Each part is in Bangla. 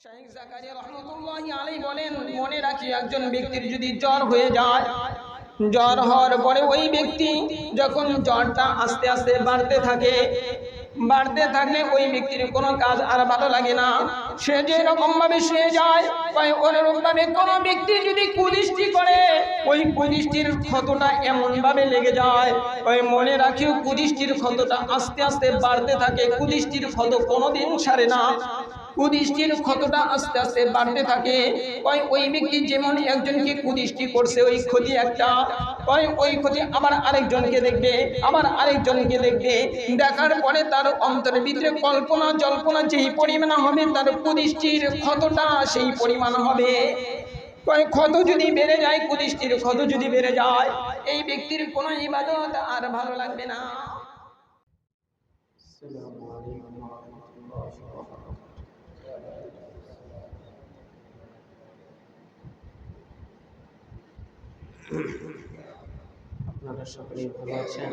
শাইখ জাকারিয়া রাহমাতুল্লাহি আলাইহি বলেন, মনে রাখি একজন ব্যক্তির যদি জ্বর হয়ে যায়, জ্বর হওয়ার পরে ওই ব্যক্তি যখন জ্বরটা আস্তে আস্তে বাড়তে থাকলে ওই ব্যক্তির কোনো কাজ আর ভালো লাগে না। সে যে রকম ভাবে শুয়ে যায়, ওরকম ভাবে কোনো ব্যক্তি যদি কুদৃষ্টি করে, ওই কুদৃষ্টির ক্ষতটা এমন ভাবে লেগে যায়, ওই মনে রাখিও কুদৃষ্টির ক্ষতটা আস্তে আস্তে বাড়তে থাকে। কুদৃষ্টির ক্ষত কোনোদিন সারে না, কুদৃষ্টির ক্ষতটা আস্তে আস্তে বাড়তে থাকে। ওই ব্যক্তি যেমন একজনকে কুদৃষ্টি করছে, ওই ক্ষতি একটা, ওই ক্ষতি আবার আরেকজনকে দেখবে, আবার আরেকজনকে দেখবে। দেখার পরে তার অন্তরের ভিতরে কল্পনা জল্পনা যেই পরিমাণ হবে, তার কুদৃষ্টির ক্ষতটা সেই পরিমাণ হবে। ক্ষত যদি বেড়ে যায়, কুদৃষ্টির ক্ষত যদি বেড়ে যায়, এই ব্যক্তির কোনো ইবাদত আর ভালো লাগবে না। আসসালামু আলাইকুম ওয়া রাহমাতুল্লাহি ওয়া বারাকাতুহু। আপনারা সকলেই ভালো আছেন?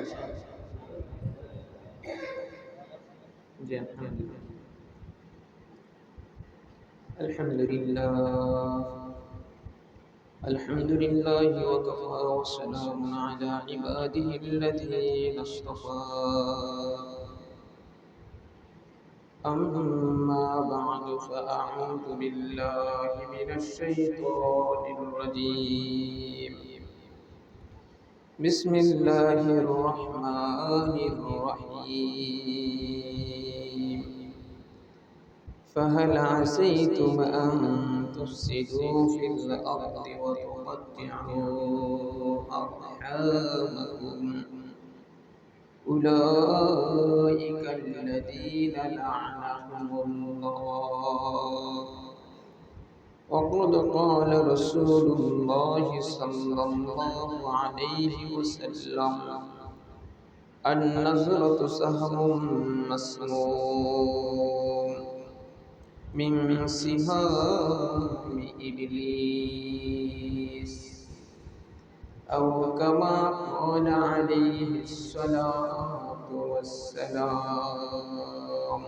জি আলহামদুলিল্লাহ। আলহামদুলিল্লাহ ওয়া কাফা ওয়া সালামুন আলা ইবাদিহিল্লাযীনা ইসতাফা। أما بعد فأعوذ بالله من الشيطان الرجيم. بسم الله الرحمن الرحيم. فهل عسيتم أن تفسدوا في الأرض وتقطعوا أرحامكم أولئك الذين لعنهم الله. وقد قال رسول الله صلى الله عليه وسلم النظرة سهم مسموم من سهام إبليس، أو كما قال عليه الصلاة والسلام.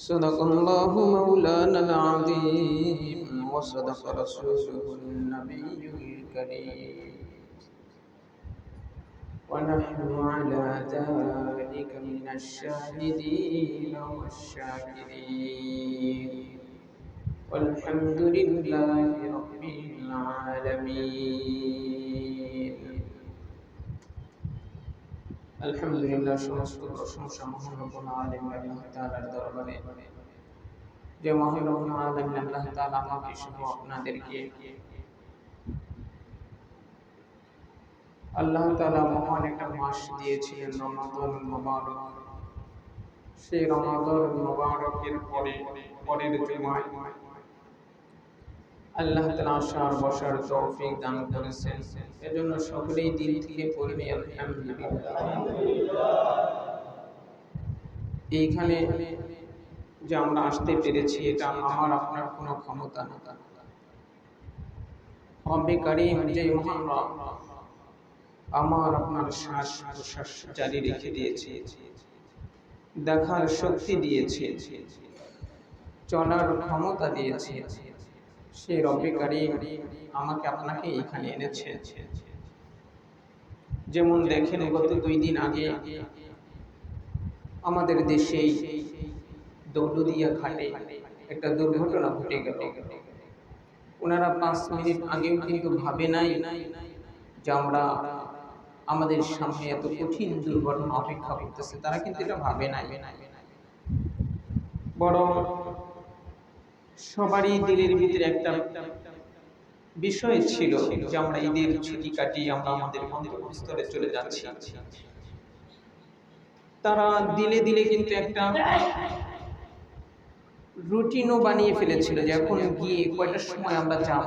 صدق الله مولانا العظيم وصدق رسوله النبي الكريم، ونحن على ذلك من الشاهدين والشاكرين، والحمد لله رب العالمين. আলহামদুলিল্লাহ, সমস্ত প্রশংসা মহান রব্বুল আলামিন আল্লাহ তাআলার দরবারে, যে মহান রব্বুল আলামিন আল্লাহ তাআলা আমাকে সহ আপনাদেরকে আল্লাহ তাআলা মহান একটা মাস দিয়েছিলেন, রমাদান মুবারক। সেই রমাদান মুবারকের পরের জুমায় আল্লাহ তাআলা আসার বসার তৌফিক দান করেছেন। এজন্য সকলেই দিল থেকে পড়বে আলহামদুলিল্লাহ। এইখানে যে আমরা আসতে পেরেছি, এটা আমার আপনার কোনো ক্ষমতা না। রব্বে কারীম যে মহান রব আমার আপনার শ্বাস প্রশ্বাস জারি রেখে দিয়েছে, দেখার শক্তি দিয়েছে, চলার ক্ষমতা দিয়েছে, সেই রব্বে কারীম আমাকে আপনাকে এখানে এনেছে। যেমন দেখেন, গত 2 দিন আগে আমাদের দেশে দৌলতদিয়া ঘাটে একটা দুর্ঘটনা ঘটে গেল। ওনারা 5 মিনিট আগেও কিন্তু ভাবে নাই যে আমরা আমাদের সামনে এত কঠিন দুর্ঘটনা অপেক্ষা করতেছে। তারা কিন্তু এটা ভাবে নাই। বরং সবারই দিলের ভিতরে একটা বিষয় ছিল যে আমরা ঈদের ছুটি কাটিয়ে আমরা আমাদের গন্তব্যস্থলে চলে যাচ্ছি। তারা দিলে দিলে কিন্তু একটা রুটিনও বানিয়ে ফেলেছিল যে এখন গিয়ে কয়টার সময় আমরা যাব,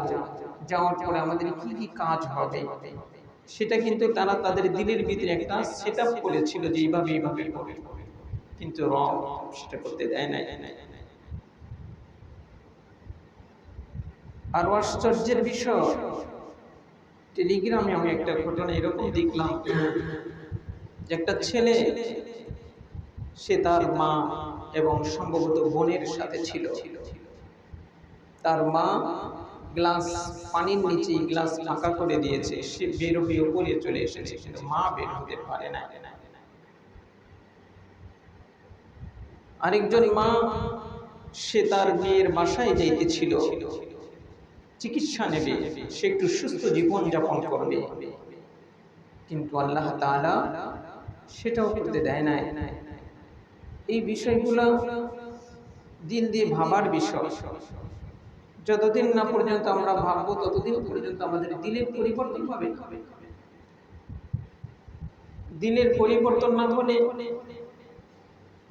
যাওয়ার পরে আমাদের কি কি কাজ হবে, সেটা কিন্তু তারা তাদের দিলের ভিতরে একটা সেটআপ করেছিল যে এইভাবে হবে। কিন্তু সেটা করতে দেয় না। আর আশ্চর্যের বিষয়, টেলিগ্রামে আমি একটা ঘটনা এরকম দেখলাম যে একটা ছেলে, সে তার মা এবং সম্ভবত বোনের সাথে ছিল। তার মা গ্লাস পানির নিচে গ্লাস ফাঁকা করে দিয়েছে, সে বের হয়ে উপরে চলে এসেছে, কিন্তু মা বের হতে পারে না। আরেকজন মা, সে তার মেয়ের বাসায় যাইতেছিল, চিকিৎসা নেবে, সে একটু সুস্থ জীবন যাপন করবে, কিন্তু আল্লাহ তাআলা সেটাও করতে দেয় না। এই বিষয়গুলো দিল দিয়ে ভাবার বিষয়। যতদিন না পর্যন্ত আমরা ভাববো ততদিন পর্যন্ত আমাদের দিলের পরিবর্তন হবে না। দিলের পরিবর্তন না হলে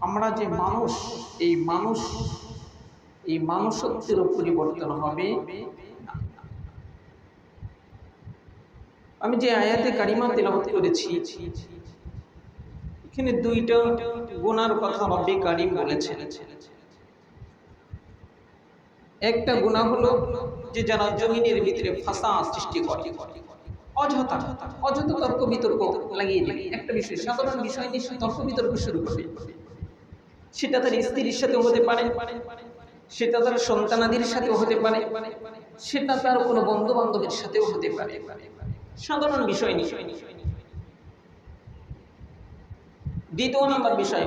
আমরা যে মানুষ, এই মানুষত্বেরও পরিবর্তন হবে না। আমি যে আয়াতে কারিমা তেলাওয়াত করেছি, এখানে দুইটা গুনার কথা রব্বে কারীম বলেছেন। একটা গুনাহ হলো যে যারা জমিনের ভিতরে ফাসাদ সৃষ্টি করে, অযথা তর্ক বিতর্ক লাগিয়ে দেয়। একটা বিষয়, সাধারণ বিষয় নিয়ে তর্ক বিতর্ক শুরু করবে। সেটা তার স্ত্রীর সাথেও হতে পারে, সেটা তার সন্তানাদির সাথেও হতে পারে, সেটা তার কোনো বন্ধু বান্ধবের সাথেও হতে পারে। সাধারণ বিষয় নিয়ে। দ্বিতীয় নম্বর বিষয়,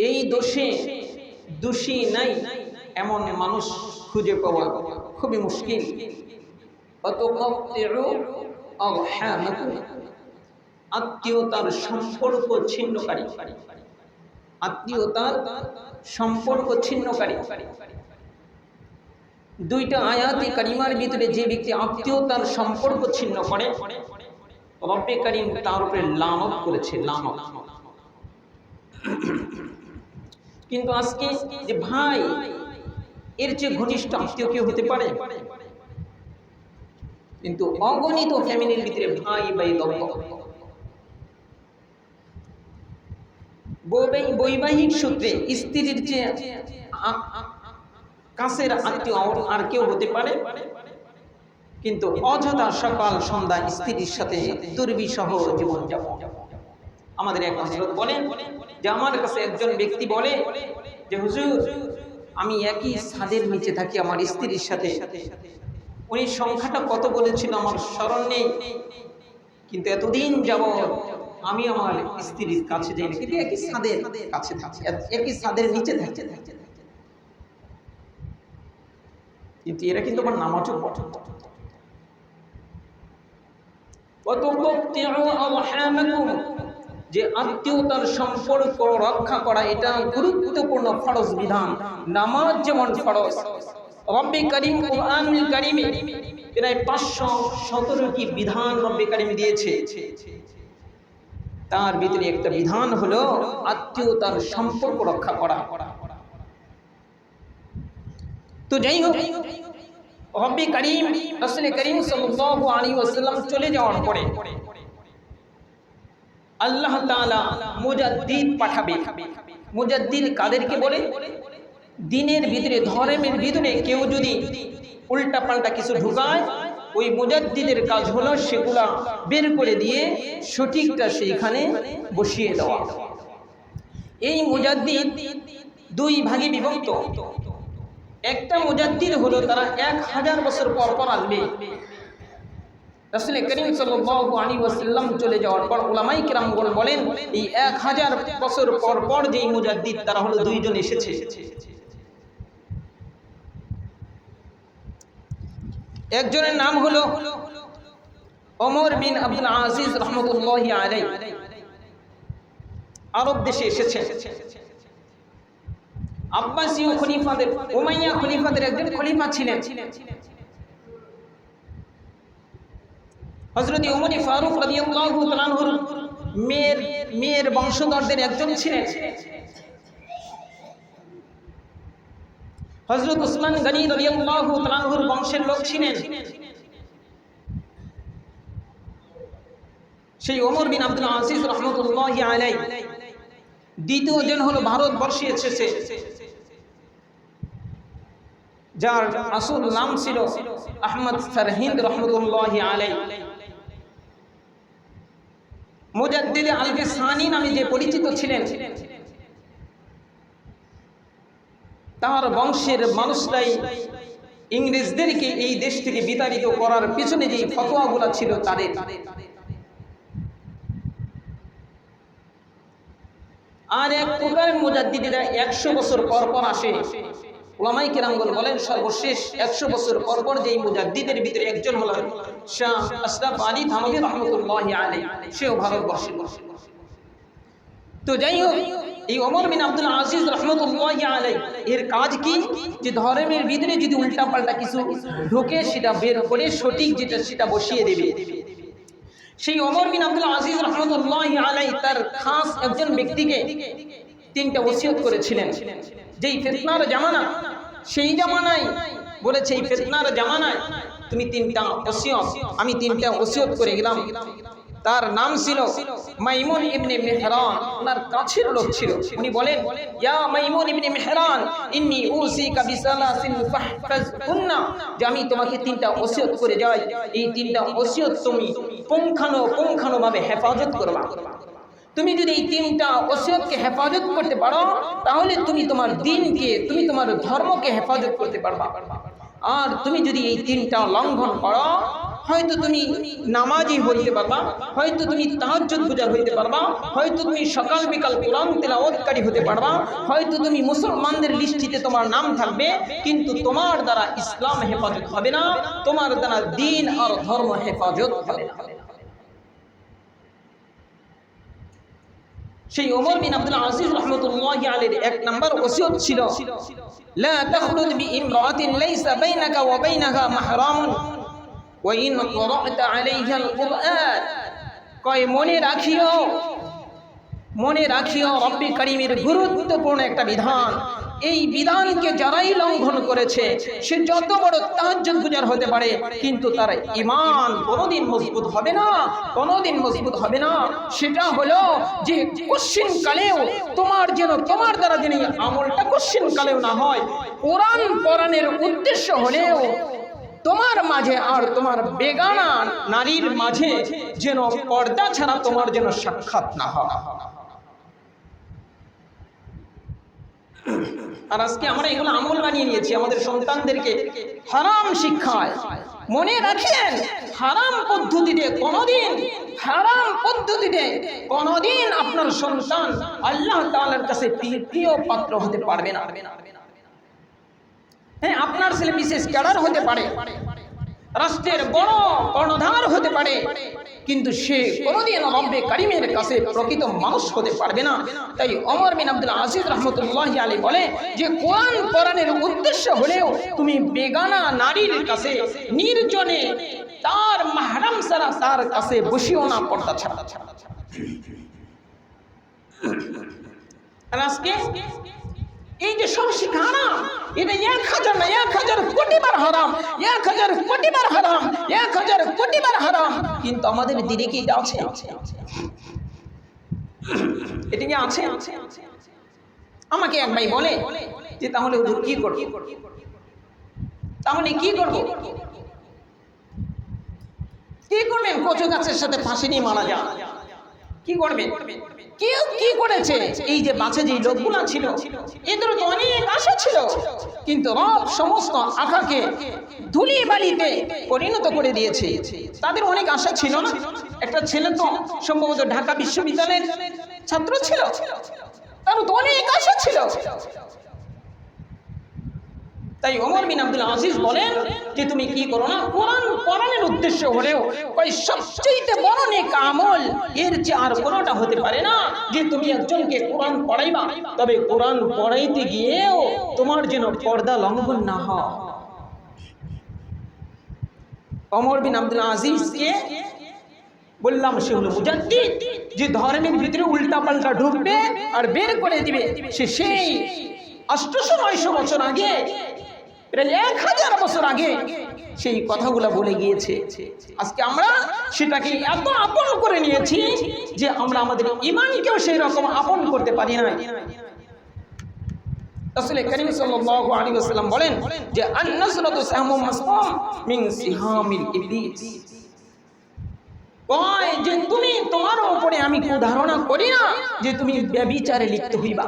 এই দোষী নাই এমন মানুষ খুঁজে পাওয়া খুবই মুশকিল। আত্মীয়তার সম্পর্ক ছিন্নকারী, দুইটা আয়াতে কারিমার ভিতরে যে ব্যক্তি আত্মীয়তার সম্পর্ক ছিন্ন করে, রব্বে কারীম তার উপরে লানত করেছে, লানত। কিন্তু আজকে যে ভাই, এর চেয়ে ঘনিষ্ঠ আত্মীয় কেউ হতে পারে? কিন্তু অগণিত ফ্যামিলির ভিতরে ভাই দ্বন্দ্ব। বৈবাহিক সূত্রে স্ত্রীর চেয়ে কাছের আত্মীয় আর কেউ হতে পারে, কিন্তু অযথা সকাল সন্ধ্যা স্ত্রীর সাথে দুর্বিষহ জীবনযাপন। আমাদের এক হযরত বলেন যে, আমার কাছে একজন ব্যক্তি বলে যে, হুজুর, আমি একই ছাদের নিচে থাকি আমার স্ত্রীর সাথে। উনি সংখ্যাটা কত বলেছিল আমার স্মরণ নেই, কিন্তু এতদিন যাবৎ আমি আমার স্ত্রীর কাছে যাই না, কিন্তু একই ছাদের কাছে থাকি, একই ছাদের নিচে থাকি। কিন্তু এরা কিন্তু আমার নামাজও পড়ে। যে আত্মীয়তার সম্পর্ক রক্ষা করা, এটা গুরুত্বপূর্ণ ফরজ বিধান। নামাজ যেমন ফরজ, রব্বে কারীম কুরআনুল কারীমে প্রায় 517টি বিধান রব্বে কারীম দিয়েছে। তার ভিতরে একটা বিধান হলো আত্মীয়তার সম্পর্ক রক্ষা করা। তো যাই হোক, রব্বে কারীম রাসূল করিম সাল্লাল্লাহু আলাইহি ওয়াসাল্লাম চলে যাওয়ার পরে আল্লাহ তাআলা মুজাদ্দিদ পাঠাবে। মুজাদ্দিদ কাদেরকে বলে? দিনের ভিতরে, ধর্মের ভিতরে কেউ যদি উল্টা পাল্টা কিছু ঢুকায়, ওই মুজাদ্দিদের কাজ হলো সেগুলা বের করে দিয়ে সঠিকটা সেইখানে বসিয়ে দেওয়া। এই মুজাদ্দিদ দুই ভাগে বিভক্ত। একটা মুজাদ্দিদ হলো তারা 1000 বছর পর পর আসবে। রাসূল করিম সাল্লাল্লাহু আলাইহি ওয়াসাল্লাম চলে যাওয়ার পর উলামায়ে কিরামগণ বলেন, এই 1000 বছর পর পর যেই মুজাদ্দিদ, তারা হলো দুইজন এসেছে। একজনের নাম হলো ওমর বিন আব্দুল আজিজ রাহমাতুল্লাহি আলাইহি, আরব দেশে এসেছে। আব্বাসীয় খলিফাদের, উমাইয়া খলিফাদের একজন খলিফা ছিলেন। হযরত ওমর ফারুক রাদিয়াল্লাহু তাআলা আনহুর মেয়ের বংশধরদের একজন ছিলেন। হযরত উসমান গনি রাদিয়াল্লাহু তাআলা আনহুর বংশের লোক ছিলেন। সেই ওমর বিন আব্দুল আজিজ রাহমাতুল্লাহি আলাইহি। দ্বিতীয় জন হলো ভারতবর্ষে এসেছে, যার আসল নাম ছিল আহমদ সারহিন্দ রাহমাতুল্লাহি আলাইহি। মুজাদ্দিদ আলফে সানি নামে যে পরিচিত ছিলেন, তার বংশের মানুষরাই ইংরেজদেরকে এই দেশ থেকে বিতাড়িত করার পিছনে যে ফতোয়াগুলো ছিল তাদের। আর এক প্রকার মুজাদ্দিদরা 100 বছর পর পর আসে। উলামায়ে কেরামগণ বলেন সর্বশেষ 100 বছর পর পর যেই মুজাদ্দিদের ভিতরে একজন হলেন শাহ আশরাফ আলী থানভী রাহমাতুল্লাহি আলাইহি, সেও ভারতবর্ষে। তো যাই হোক, এই ওমর বিন আব্দুল আজিজ রাহমাতুল্লাহি আলাইহি এর কাজ কি, যে ধর্মের ভিতরে যদি উল্টা পাল্টা কিছু ঢোকে সেটা বের করে সঠিক যেটা সেটা বসিয়ে দেবে। সেই ওমর বিন আব্দুল আজিজ রাহমাতুল্লাহি আলাইহি তার খাস একজন ব্যক্তিকে 3টা ওসিয়ত করেছিলেন। যেই ফিতনার জামানা, সেই জামানায় বলেছে এই ফিতনার জামানায় তুমি 3টা ওসিয়ত, আমি 3টা ওসিয়ত করে গেলাম। তার নাম ছিল মাইমুন ইবনে মেহরান, ওনার কাছের লোক ছিল। উনি বলেন, ইয়া মাইমুন ইবনে মেহরান ইন্নী উসিকা বিসালাসিন ফাহফাজহুন্না, যে আমি তোমাকে 3টা ওসিয়ত করে যাই, এই 3টা ওসিয়ত তুমি পুঙ্খানুপুঙ্খানুভাবে হেফাজত করবা। তুমি যদি এই 3টা ওসিয়তকে হেফাজত করতে পারো, তাহলে তুমি তোমার দ্বীনকে, তুমি তোমার ধর্মকে হেফাজত করতে পারবা। আর তুমি যদি এই 3টা লঙ্ঘন করো, হয়তো তুমি নামাজি হইতে পারবা, হয়তো তুমি তাহাজ্জুদ গুজার হইতে পারবা, হয়তো তুমি সকাল বিকাল কোরআন তেলাওয়াতকারী হতে পারবা, হয়তো তুমি মুসলমানদের লিস্টিতে তোমার নাম থাকবে, কিন্তু তোমার দ্বারা ইসলাম হেফাজত হবে না, তোমার দ্বারা দ্বীন আর ধর্ম হেফাজত হবে না। সেই ওমর বিন আব্দুল আজিজ রাহমাতুল্লাহি আলাইহির 1 নম্বর ওসিয়ত ছিল, লা তাখরুজ বিইমরাতিন লাইসা বাইনাকা ওয়া বাইনাহা মাহরামুন ওয়া ইন ক্বরা'তা আলাইহা আল কুরআন। কয় মনে রাখিও রব্বে কারীমের গুরুত্বপূর্ণ একটা বিধান, এই বিধানকে যারাই লঙ্ঘন করেছে সে যত বড় তাহাজ্জুদ গুজার হতে পারে, কিন্তু তার ঈমান কোনোদিন মজবুত হবে না, কোনোদিন মজবুত হবে না। সেটা হলো যে কোশ্চিন কালেও তোমার দ্বারা যেন আমলটা কোশ্চিন কালেও না হয়, কোরআন পড়ানোর উদ্দেশ্য হলেও তোমার মাঝে আর তোমার বেগানা নারীর মাঝে যেন পর্দা ছাড়া তোমার যেন সাক্ষাৎ না হয়। আর আজকে আমরা এগুলো আমল বানিয়ে নিয়েছি, আমাদের সন্তানদেরকে হারাম শিক্ষায়। মনে রাখেন, হারাম পদ্ধতিতে কোনোদিন আপনার সন্তান আল্লাহ তাআলার কাছে প্রিয় পাত্র হতে পারবে না। হ্যাঁ, আপনার ছেলে বিশেষ ক্যাডার হতে পারে, রাষ্ট্রের বড় কর্ণধার হতে পারে, কিন্তু সে কোনোদিন রব্বে কারীমের কাছে প্রকৃত মানুষ হতে পারবে না। তাই ওমর বিন আব্দুল আজিজ রাহমাতুল্লাহি আলাইহি বলে যে কোরআন পড়ানোর উদ্দেশ্য হলেও তুমি বেগানা নারীর কাছে নির্জনে তার মাহরাম ছাড়া তার কাছে বসিও না, পর্দা ছাড়া। আর আজকে এই যে সব শিক্ষা হারাম, এটা 1000 না 1000 কোটিবার হারাম, 1000 কোটিবার হারাম, 1000 কোটিবার হারাম, কিন্তু আমাদের দিনে কি এটা আছে? এটা কি আছে? আমাকে এক ভাই বলে যে তাহলে হুজুর কি করব, তাহলে কি করব? কি করবেন? কচু গাছের সাথে ফাঁসি নিয়ে মারা যান, কি করবেন? কি করেছে? এই যে বাঁচে যে লোকগুলা ছিল, এদের তো অনেক আশা ছিল, কিন্তু রব সমস্ত আশাকে ধুলি বালিতে পরিণত করে দিয়েছে। তাদের অনেক আশা ছিল না। একটা ছেলে তো সম্ভবত ঢাকা বিশ্ববিদ্যালয়ের ছাত্র ছিল, তার তো অনেক আশা ছিল। তাই ওমর বিন আব্দুল আজিজ বলেন যে তুমি কি করো না, কোরআন পড়ানোর উদ্দেশ্য হলেও ওই সবচেয়ে বড় নেক আমল এর চেয়ে আর কোনোটা হতে পারে না যে তুমি একজনকে কোরআন পড়াইবা, তবে কোরআন পড়াইতে গিয়েও তোমার যেন পর্দা লঙ্ঘন না হয়। ওমর বিন আব্দুল আজিজকে বললাম সে হলো মুজাদ্দিদ, যে ধর্মের ভিতরে উল্টা পাল্টা ঢুকবে আর বের করে দিবে। সেই 800-900 বছর আগে, প্রায় 1000 বছর আগে সেই কথাগুলো বলে গিয়েছে। আজকে আমরা সেটাকে এত আপন করে নিয়েছি যে আমরা আমাদের ঈমানকেও সেই রকম আপন করতে পারি না। রাসূল করিম সাল্লাল্লাহু আলাইহি ওয়াসাল্লাম বলেন যে আন-নাসরাতু সাহমুম মাসফুম মিন সিহামিল ইবলিস। কয় যে তুমি তোমার উপরে আমি ধারণা করি না যে তুমি ব্যভিচারে লিপ্ত হইবা,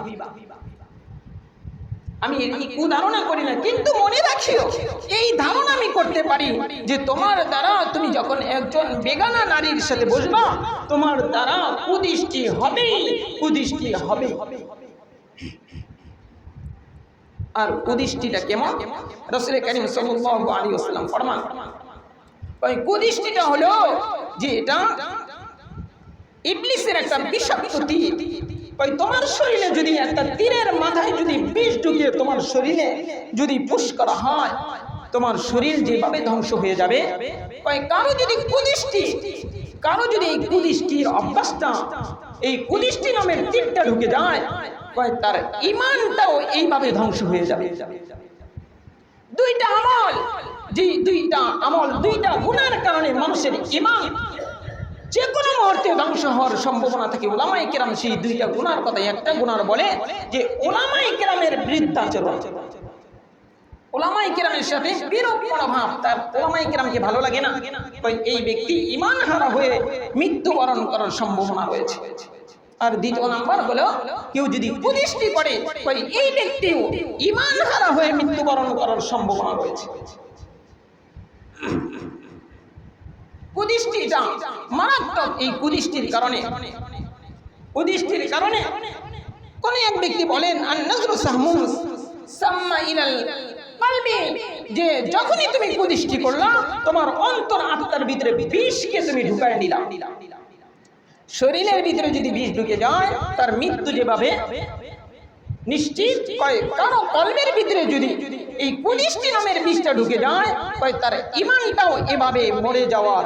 আমি এই কুধারণা করি না, কিন্তু মনে রাখিও এই ধারণা আমি করতে পারি যে তোমার দ্বারা তুমি যখন একজন বেগানা নারীর সাথে বসবা তোমার দ্বারা কুদৃষ্টি হবে, কুদৃষ্টি হবে। আর কুদৃষ্টিটা কেমন? রাসূল কারীম সাল্লাল্লাহু আলাইহি ওয়াসাল্লাম ফরমান, ওই কুদৃষ্টিটা হলো যে এটা ইবলিসের একটা বিষাক্ত তীর। ওই তোমার শরীরে যদি একটা তীরের মাথায় যদি বিষ ঢুকিয়ে তোমার শরীরে যদি পুশ করা হয় তোমার শরীর যেভাবে ধ্বংস হয়ে যাবে, ওই কারো যদি কুদৃষ্টি, কারো যদি এই কুদৃষ্টির অভ্যাসটা, এই কুদৃষ্টি নামের তীরটা ঢুকে যায়, ওই তার ঈমানটাও এইভাবে ধ্বংস হয়ে যাবে। দুইটা আমল, যে দুইটা আমল, দুইটা গুনার কারণে মানুষের ঈমান যে কোনো মুহূর্তে ধ্বংস হওয়ার সম্ভাবনা থাকে। উলামায়ে কেরাম সেই দুইটা গুনার কথা, একটা গুনার বলে যে উলামায়ে কেরামের বৃদ্ধাচরণ, উলামায়ে কেরামের সাথে বিরূপ মনোভাব, তার উলামায়ে কেরামকে ভালো লাগে না, এই ব্যক্তি ঈমান হারা হয়ে মৃত্যুবরণ করার সম্ভাবনা রয়েছে। আর দ্বিতীয় নাম্বার হলো কেউ যদি কুদৃষ্টি করে এই ব্যক্তিও ঈমান হারা হয়ে মৃত্যুবরণ করার সম্ভাবনা রয়েছে। কুদৃষ্টিটা মারাত্মক। এই কুদৃষ্টির কারণে, কুদৃষ্টির কারণে কোন এক ব্যক্তি বলেন আন-নাজরু সাহমুন সাম্মা ইলাল কলবি, যে যখনই তুমি কুদৃষ্টি করলা তোমার অন্তর আত্মার ভিতরে বিষকে তুমি ঢুকায় নিলা। শরীরের ভিতরে যদি বিষ ঢুকে যায় তার মৃত্যু যেভাবে নিশ্চিত, কারো কলবের ভিতরে যদি এই কুদৃষ্টি নামের বিষটা ঢুকে যায় তার ঈমানটাও এভাবে মরে যাওয়ার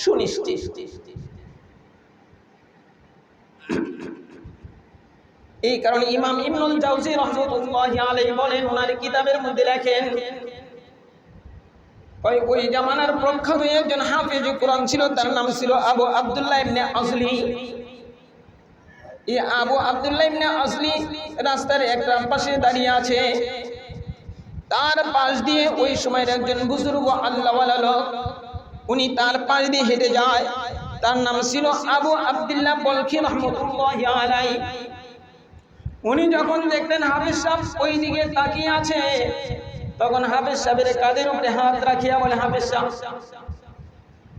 সুনিশ্চিত। এই কারণে ইমাম ইবনুল জাওজি রাহমাতুল্লাহি আলাইহি বলেন, ওনার কিতাবের মধ্যে লেখেন, ওই জামানার প্রখ্যাত একজন হাফেজ কোরআন ছিল, তার নাম ছিল আবু আব্দুল্লাহ ইবনে আজলি। এই আবু আব্দুল্লাহ ইবনে আজলি রাস্তার একটা পাশে দাঁড়িয়ে আছে, তার পাশ দিয়ে ওই সময়ের একজন বুজুর্গ আল্লাহওয়ালা লোক, উনি তার পাশ দিয়ে হেঁটে যায়, তার নাম ছিল আবু আব্দুল্লাহ বলখি রাহমাতুল্লাহি আলাইহি। উনি যখন দেখলেন হাফেজ সাহেব ওই দিকে তাকিয়ে আছে, তখন হাফেজ সাহেবের কাঁধের উপরে হাত রাখিয়া বলে, হাফেজ সাহেব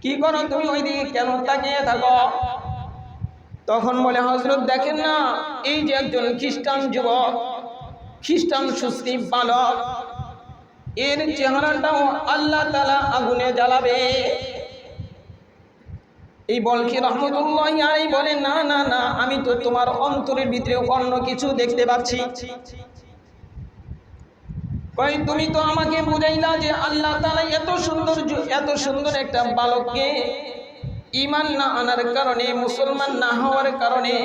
কি করো তুমি ওই দিকে কেন তাকিয়ে থাকো? তখন বলে, হযরত দেখেন না এই যে একজন খ্রিস্টান যুবক, খ্রিস্টান সুশ্রী বালক, এর চেহারাটাও আল্লাহ তাআলা আগুনে জ্বালাবে। এই বলখি রাহমাতুল্লাহি আলাইহি বলেন, না না না, আমি তো তোমার অন্তরের ভিতরে অন্য কিছু দেখতে পাচ্ছি। তুমি তো আমাকে বুঝাইলা যে আল্লাহ তাআলা এত সুন্দর একটা বালককে ঈমান না আনার কারণে, মুসলমান না হওয়ার কারণে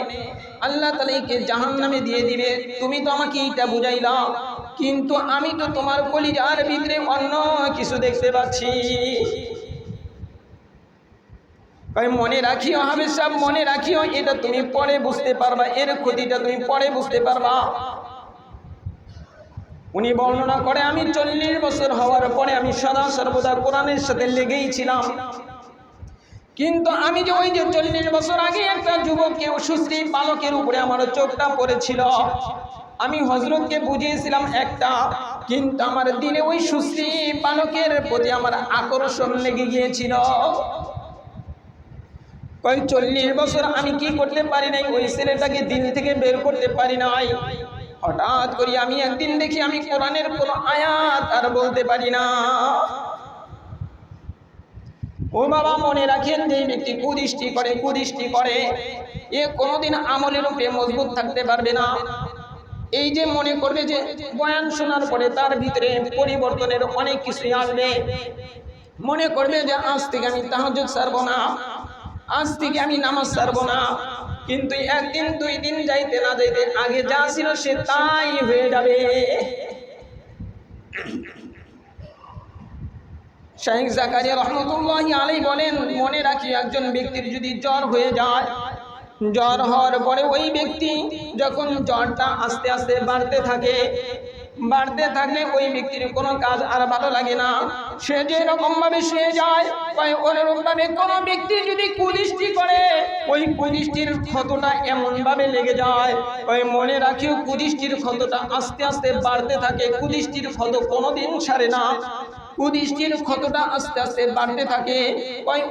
আল্লাহ তাআলা একে জাহান্নামে দিয়ে দিবে। তুমি তো আমাকে এটা বুঝাইলা, কিন্তু আমি তো তোমার কলিজার ভিতরে অন্য কিছু দেখতে পাচ্ছি। মনে রাখিও হাফেজ সাহেব, মনে রাখিও, এটা তুমি পরে বুঝতে পারবা, এর ক্ষতিটা তুমি পরে বুঝতে পারবা। উনি বর্ণনা করে, আমি 40 বছর হওয়ার পরে আমি সদা সর্বদা কোরআনের সাথে লেগেই ছিলাম, কিন্তু আমি যে ওই যে 40 বছর আগে একটা যুবককে সুশ্রী বালকের উপরে আমার চোখটা পড়েছিল, আমি হযরতকে বুঝিয়েছিলাম একটা, কিন্তু আমার দিনে ওই সুশ্রী বালকের প্রতি আমার আকর্ষণ লেগে গিয়েছিল। 40 বছর আমি কি করতে পারি নাই, ওই ছেলেটাকে দিন থেকে বের করতে পারি নাই। হঠাৎ করে আমি একদিন দেখি আমি কোরআনের কোন আয়াত আর বলতে পারি না। ও বাবা, মনে রাখেন যে ব্যক্তি কুদৃষ্টি করে এ কোনোদিন আমলের উপরে মজবুত থাকতে পারবে না। এই যে মনে করবে যে বয়ান শোনার পরে তার ভিতরে পরিবর্তনের অনেক কিছুই আসবে, মনে করবে যে আজ থেকে আমি তাহাজ্জুদ ছাড়বো না, আজ থেকে আমি নামাজ ছাড়বো না, কিন্তু একদিন 2 দিন যাইতে না যাইতে আগে যা ছিল সে তাই হয়ে যাবে। শাইখ জাকারিয়া রাহমাতুল্লাহি আলাইহি বলেন, মনে রাখি একজন ব্যক্তির যদি জ্বর হয়ে যায়, জ্বর হওয়ার পরে ওই ব্যক্তি যখন জ্বরটা আস্তে আস্তে বাড়তে থাকে, বাড়তে থাকলে ওই ব্যক্তির কোনো কাজ আর ভালো লাগে না। সে যেরকম ভাবে শুয়ে যায়, ওরকম ভাবে কোনো ব্যক্তি যদি কুদৃষ্টি করে, ওই কুদৃষ্টির ক্ষতটা এমন ভাবে লেগে যায়, ওই মনে রাখিও কুদৃষ্টির ক্ষতটা আস্তে আস্তে বাড়তে থাকে। কুদৃষ্টির ক্ষত কোনোদিন সারে না, কুদৃষ্টির ক্ষতটা আস্তে আস্তে বাড়তে থাকে।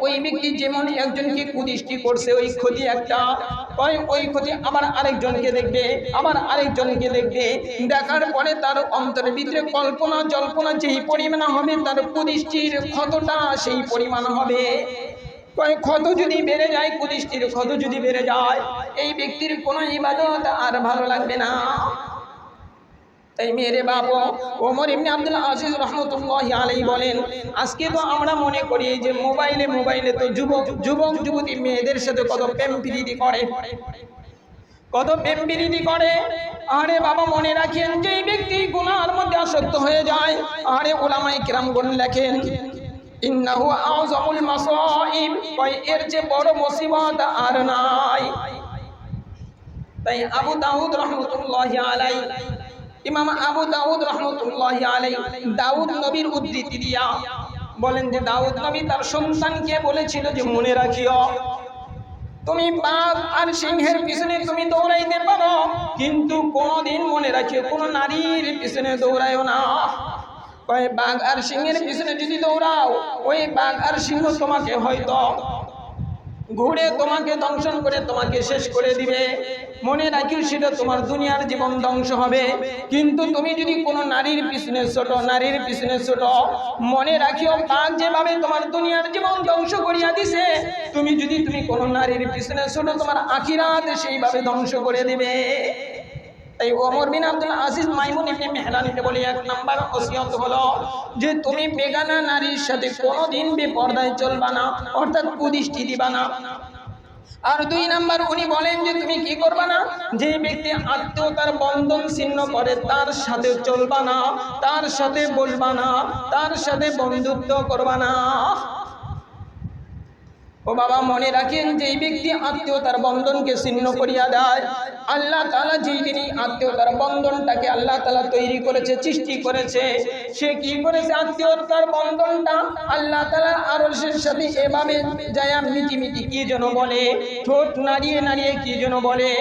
ওই ব্যক্তি যেমন একজনকে কুদৃষ্টি করছে, ওই ক্ষতি একটা, ওই ক্ষতি আবার আরেকজনকে দেখবে, আবার আরেকজনকে দেখবে। দেখার পরে তার অন্তরের ভিতরে কল্পনা জল্পনা যেই পরিমাণ হবে, তার কুদৃষ্টির ক্ষতটা সেই পরিমাণ হবে। ক্ষত যদি বেড়ে যায়, কুদৃষ্টির ক্ষত যদি বেড়ে যায়, এই ব্যক্তির কোনো ইবাদত আর ভালো লাগবে না। তাই মেরে বাপ ওমর ইবনে আব্দুল আজিজ রহমতুল্লাহি আলাইহি বলেন, আজকে তো আমরা মনে করি যে মোবাইলে তো যুবক যুবতী মেয়েদের সাথে কত প্রেম প্রীতি করে, কত প্রেম প্রীতি করে। আরে বাবা, মনে রাখেন যে ব্যক্তি গুনাহের মধ্যে আসক্ত হয়ে যায়, আরে উলামায়ে কিরামগণ লেখেন ইন্নাহু আযমুল মাসাইব, এর যে বড় মুসিবত আর নাই। তাই আবু দাউদ রহমতুল্লাহি আলাইহি, ইমাম আবু দাউদ রহমতুল্লাহি আলাইহি দাউদ নবীর উদ্ধৃতি দিয়া বলেন যে দাউদ নবী তার সন্তানকে বলেছিল যে মনে রাখিও, তুমি বাঘ আর সিংহের পিছনে তুমি দৌড়াইতে পারো, কিন্তু কোনোদিন মনে রাখিও কোনো নারীর পিছনে দৌড়াইও না। বাঘ আর সিংহের পিছনে যদি দৌড়াও, ওই বাঘ আর সিংহ তোমাকে হয়তো ঘুরে তোমাকে দংশন করে তোমাকে শেষ করে দিবে। মনে রাখিও সেটা তোমার দুনিয়ার জীবন ধ্বংস হবে। কিন্তু তুমি যদি কোনো নারীর পিছনে ছোট, মনে রাখিও বাঘ যেভাবে তোমার দুনিয়ার জীবন ধ্বংস করিয়া দিছে, তুমি কোনো নারীর পিছনে ছোট, তোমার আখিরাত সেইভাবে ধ্বংস করে দিবে। তাই ওমর বিন আব্দুল আজিজ মাইমুন ইবনে মেহরানকে বলি, এক নাম্বার ওসিয়ত হলো যে তুমি বেগানা নারীর সাথে কোনোদিন বেপরদায় চলবা না, অর্থাৎ কুদৃষ্টি দিবা না। আর দুই নাম্বার উনি বলেন যে তুমি কি করবা না, যে ব্যক্তি আত্মীয়তার বন্ধন ছিন্ন করে তার সাথে চলবা না, তার সাথে বলবা না, তার সাথে বন্ধুত্ব করবা না। ও বাবা, মনে রাখেন যে এই ব্যক্তি আত্মীয়তার বন্ধনকে ছিন্ন করিয়া দেয়, আল্লাহ তাআলা যেই দিন আত্মীয়তার বন্ধনটাকে আল্লাহ তাআলা তৈরি করেছে, সৃষ্টি করেছে, সে কি করেছে আত্মীয়তার বন্ধনটা আল্লাহ তাআলা আরশের সাথে এভাবে যায় মিটিমিটি কি যেন বলে, ঠোঁট নাড়িয়ে নাড়িয়ে কি যেন বলে।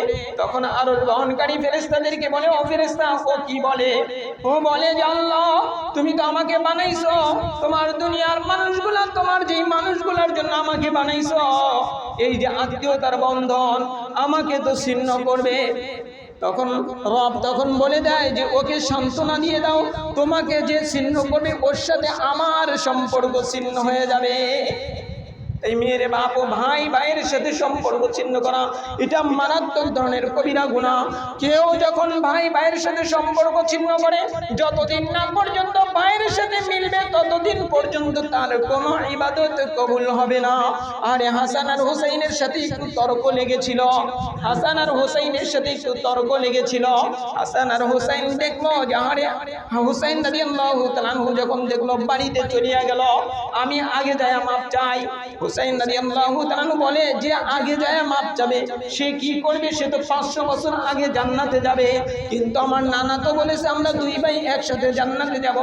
তখন আরশ বহনকারী ফেরেশতাদেরকে বলে, ও ফেরেশতা, ও কি বলে? ও বলে যে আল্লাহ, তুমি তো আমাকে বানাইছো, তোমার দুনিয়ার মানুষগুলা, তোমার যেই মানুষগুলার জন্য আমাকে বানাইছো, এই যে আত্মীয়তার বন্ধন আমাকে তো ছিন্ন করবে। তখন রব বলে দেয় যে ওকে সান্ত্বনা দিয়ে দাও, তোমাকে যে ছিন্ন করবে ওর সাথে আমার সম্পর্ক ছিন্ন হয়ে যাবে। এই মেয়ের বাপ ও ভাইয়ের সাথে সম্পর্ক ছিন্ন করা, এটা মারাত্মক ধরনের কবিরা গুনাহ। কেউ যখন ভাইয়ের সাথে সম্পর্ক ছিন্ন করে, যতদিন না পর্যন্ত ভাইয়ের সাথে মিলবে ততদিন পর্যন্ত তার কোনো ইবাদত কবুল হবে না। আর হাসান আর হুসাইনের সাথে একটু তর্ক লেগেছিল, হাসান আর হুসাইন দেখলো যে হুসাইন রাদিয়াল্লাহু তাআলা যখন দেখলো বাড়িতে চলিয়া গেল, আমি আগে যায় মাপ চাই। হুসাইন রাদিয়াল্লাহু তাআলা বলে যে আগে যায় মাপ চাবে, সে কি করবে? সে তো 500 বছর আগে জান্নাতে যাবে, কিন্তু আমার নানা তো বলেছে আমরা দুই ভাই একসাথে জান্নাতে যাব।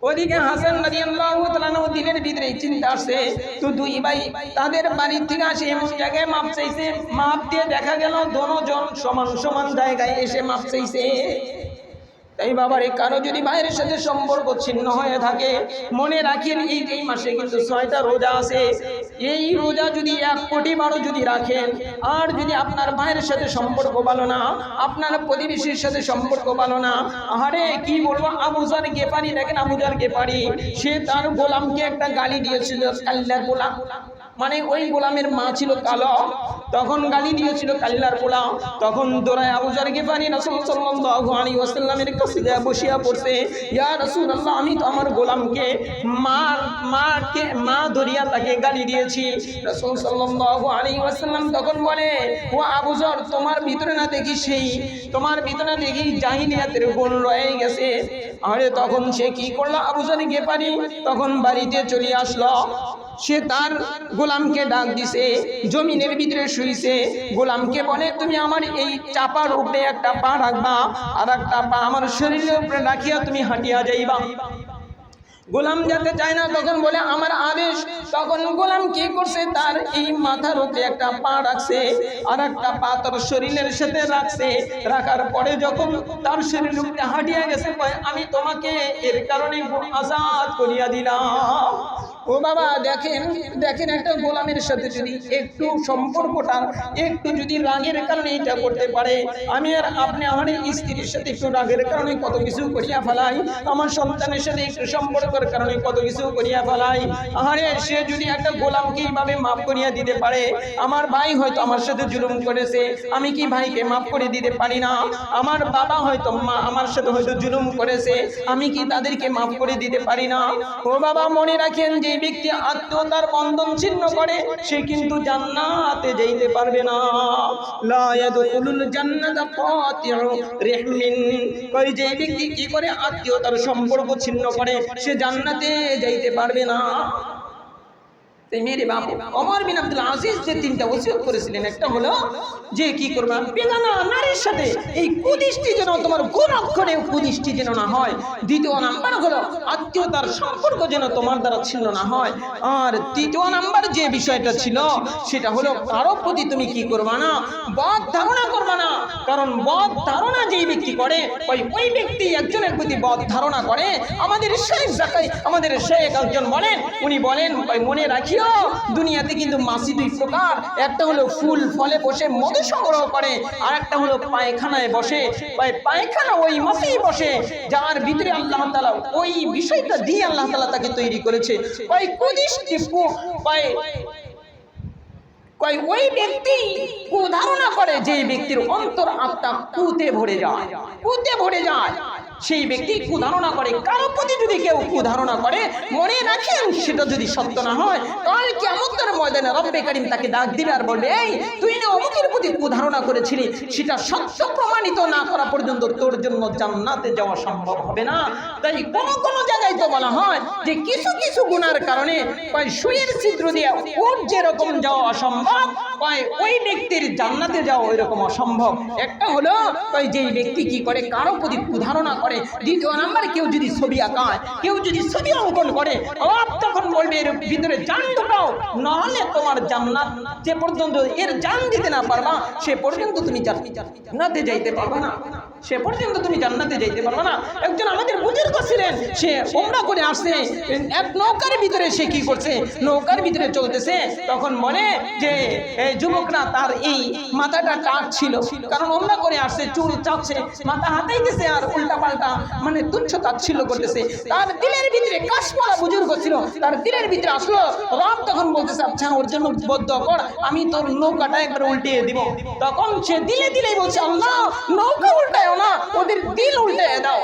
ওদিকে হাসান রাদিয়াল্লাহু তাআলা দিনের ভিতরে চিন্তা আসছে, তো দুই ভাই তাদের বাড়ি থেকে আসে এমন জায়গায় মাপ চাইছে, মাপ দিয়ে দেখা গেল দুজন সমান সমান জায়গায় এসে মাপ চাইছে। তাই বাবারে, কারো যদি ভাইয়ের সাথে সম্পর্ক ছিন্ন হয়ে থাকে, মনে রাখেন এই মাসে কিন্তু 6টা রোজা আছে। এই রোজা যদি 1 কোটি বারো যদি রাখেন, আর যদি আপনার ভাইয়ের সাথে সম্পর্ক ভালো না, আপনার প্রতিবেশীর সাথে সম্পর্ক ভালো না, আরে কি বলবো, আবু যার গেফারি, দেখেন আবু যার গেফারি, সে তার গোলামকে একটা গালি দিয়েছিল, কাল্লার গোলাম, মানে ওই গোলামের মা ছিল কালো, তখন গালি দিয়েছিল কাল্লার গোলাম। তখন দৌড়ায় আবু যার গেফারি রাসূল সাল্লাল্লাহু আলাইহি ওয়াসাল্লামের কাছে বসিয়া পড়ছে, ইয়া রাসূলুল্লাহ, আমি তো আমার গোলামকে মা ধরিয়া তাকে গালি দিয়েছি। রাসূল সাল্লাল্লাহু আলাইহি ওয়াসাল্লাম তখন বলে, ও আবু যার, তোমার ভিতরে দেখি জাহিলিয়াতের গুণ রয়ে গেছে। আরে তখন সে কি করলো, আবু যার গেফারি তখন বাড়িতে চলে আসলো। সে তার গোলামকে ডাক দিছে, জমিনের ভিতরে শুইছে, গোলামকে বলে তুমি আমার এই চাপার উপরে একটা পা রাখবা, আর একটা পা আমার শরীরের উপরে রাখিয়া তুমি হাঁটিয়া যাইবা। গোলাম যেতে চায় না, তখন বলে আমার আদেশ। তখন গোলাম কি করছে, তার এই মাথার উপরে একটা পা রাখছে, আর একটা পা তার শরীরের সাথে রাখছে। রাখার পরে যখন তার শরীরের উপরে হাঁটিয়া গেছে, আমি তোমাকে এর কারণে আজাদ করিয়া দিলাম। ও বাবা, দেখেন দেখেন, একটা গোলামের সাথে যদি একটু সম্পর্কটা একটু যদি রাগের কারণে এটা করতে পারে, আমি আর আপনি আমার স্ত্রীর সাথে একটু রাগের কারণে কত কিছু করিয়া ফেলাই, আমার সন্তানের সাথে একটু সম্পর্কের কারণে কত কিছু করিয়া ফেলাই। আরে সে যদি একটা গোলামকে এইভাবে মাফ করিয়া দিতে পারে, আমার ভাই হয়তো আমার সাথে জুলুম করেছে, আমি কি ভাইকে মাফ করে দিতে পারি না? আমার বাবা হয়তো আমার সাথে হয়তো জুলুম করেছে, আমি কি তাদেরকে মাফ করে দিতে পারি না? ও বাবা, মনে রাখেন, যে ব্যক্তি আত্মীয়তার বন্ধন ছিন্ন করে সে কিন্তু জান্নাতে যাইতে পারবে না। লা ইয়াদখুলুল জান্নাতা কাতিউ রাহমিন। কই যে ব্যক্তি কি করে আত্মীয়তার সম্পর্ক ছিন্ন করে সে জান্নাতে যাইতে পারবে না। মেরে বাবু ওমর বিন আব্দুল আজিজ যে তিনটা ওসিয়ত করেছিলেন, একটা হলো যে কি করবা, বেগানা নারীর সাথে এই কুদৃষ্টি যেন তোমার কোন অক্ষরে কুদৃষ্টি যেন না হয়। দ্বিতীয় নাম্বার হলো আত্মীয়তার সম্পর্ক যেন তোমার দ্বারা ছিন্ন না হয়। আর তৃতীয় নাম্বার যে বিষয়টা ছিল সেটা হলো কারো প্রতি তুমি কি করবা না, বদ ধারণা করবা না। কারণ বদ ধারণা যেই ব্যক্তি করে ওই ব্যক্তি একজনের প্রতি বদ ধারণা করে। আমাদের শেখ জাকাই, আমাদের শেখ একজন বলেন, উনি বলেন মনে রাখি দুনিয়াতে কিন্তু মাছি দুই প্রকার, একটা হলো ফুল ফলে বসে মধু সংগ্রহ করে, আর একটা হলো পায়খানায় বসে। পায়খানা ওই মাছি বসে যার ভিতরে আল্লাহ তাআলা ওই বিষয়টা দিয়ে আল্লাহ তাআলা তাকে তৈরি করেছে। ওই কুদৃষ্টি ওই ব্যক্তি কুধারণা করে, যে ব্যক্তির অন্তর আত্মা কুতে ভরে যায়, কুতে ভরে যায়, সেই ব্যক্তি কুধারণা করে। কারো প্রতি যদি কেউ কুধারণা করে, মনে রাখেন সেটা যদি সত্য না হয়, কাল কিয়ামতের ময়দানে রব্বে কারীম তাকে ডাক দিবে আর বলবে, এই তুই না অমুকের প্রতি কুধারণা করেছিলি, সেটা সত্য প্রমাণিত না করা পর্যন্ত তোর জন্য জান্নাতে যাওয়া সম্ভব হবে না। তাই কোন কোন জায়গায় তো বলা হয় যে কিছু কিছু গুনার কারণে সুইয়ের ছিদ্র দিয়ে উট যেরকম যাওয়া অসম্ভব, ওই ব্যক্তির জান্নাতে যাওয়া ওই রকম অসম্ভব। একটা হলো যেই ব্যক্তি কি করে, কারো প্রতি কুধারণা করে। দ্বিতীয় নাম্বার, কেউ যদি ছবি আঁকায়, কেউ যদি ছবি অঙ্কন করে, তখন বলবে এর ভিতরে জান ঢোকাও, নাহলে তোমার জান্নাত যে পর্যন্ত এর জান দিতে না পারবা সে পর্যন্ত তুমি জান্নাতে যাইতে পারবা না, সে পর্যন্ত তুমি জান্নাতে যাইতে পারবা না। একজন আমাদের বুজুর্গ ছিলেন, সে ওমরা করে আসছে, এক নৌকার ভিতরে সে কি করছে, নৌকার ভিতরে চলতেছে, তখন বলে যে যুবকরা তার এই মাথাটা টাক ছিল, কারণ ওমরা করে আসছে, চুল চাচ্ছে, মাথা হাতাইতেছে আর উল্টা পাল্টা মানে তুচ্ছ তাচ্ছিল্য করতেছে। তার দিলের ভিতরে কাশমালা বুজুর্গ ছিল, তার দিলের ভিতরে আসলো রব, তখন বলতেছে আচ্ছা ওর জন্য বদ্ধ কর, আমি তোর নৌকাটা একবার উল্টিয়ে দিব। তখন সে দিলে দিলেই বলছে, আল্লাহ নৌকা উল্টায়ও না, ওদের দিল উল্টায় দাও।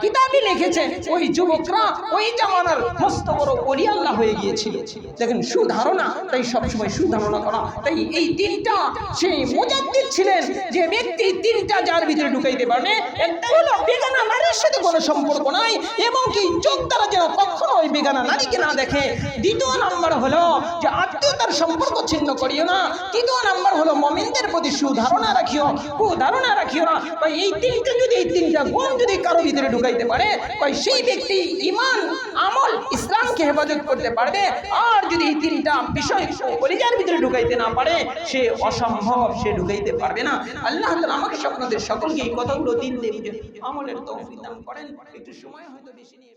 কিতাবে লিখেছে ওই যুবকরা ওই জামানার মস্ত বড় ওলি আল্লাহ হয়ে গিয়েছিল। দেখেন সুধারণা, তাই সবসময় সুধারণা করা। তাই এই তিনটা সেই মুজাদ্দিদ ছিলেন, যে ব্যক্তি তিনটা যার ভিতরে ঢুকাইতে পারবে, একটা হলো বেগানা নারীর সাথে কোনো সম্পর্ক নাই এবং কি চোখ দ্বারা যেন কখনো ওই বেগানা নারীকে না দেখে। দ্বিতীয় নাম্বার হলো যে আত্মীয়তার সম্পর্ক ছিন্ন করিও না। তৃতীয় নাম্বার হলো মুমিনদের প্রতি সুধারণা রাখিও, কুধারণা রাখিও না। এই তিনটা যদি, এই তিনটা গুণ যদি কারো ভিতরে ঢুকাইতে পারে, সেই ব্যক্তি ঈমান আমল ইসলামকে হেফাজত করতে পারবে। আর যদি এই তিনটা বিষয় কলিজার ভিতরে ঢুকাইতে না পারে, সে অসম্ভব, সে ঢুকাইতে পারবে না। আল্লাহ তাআলা আমাকে আপনাদের সকলকে এই কথাগুলো দিন দিয়ে আমলের তৌফিক দান করেন। একটু সময় হয়তো বেশি নিয়ে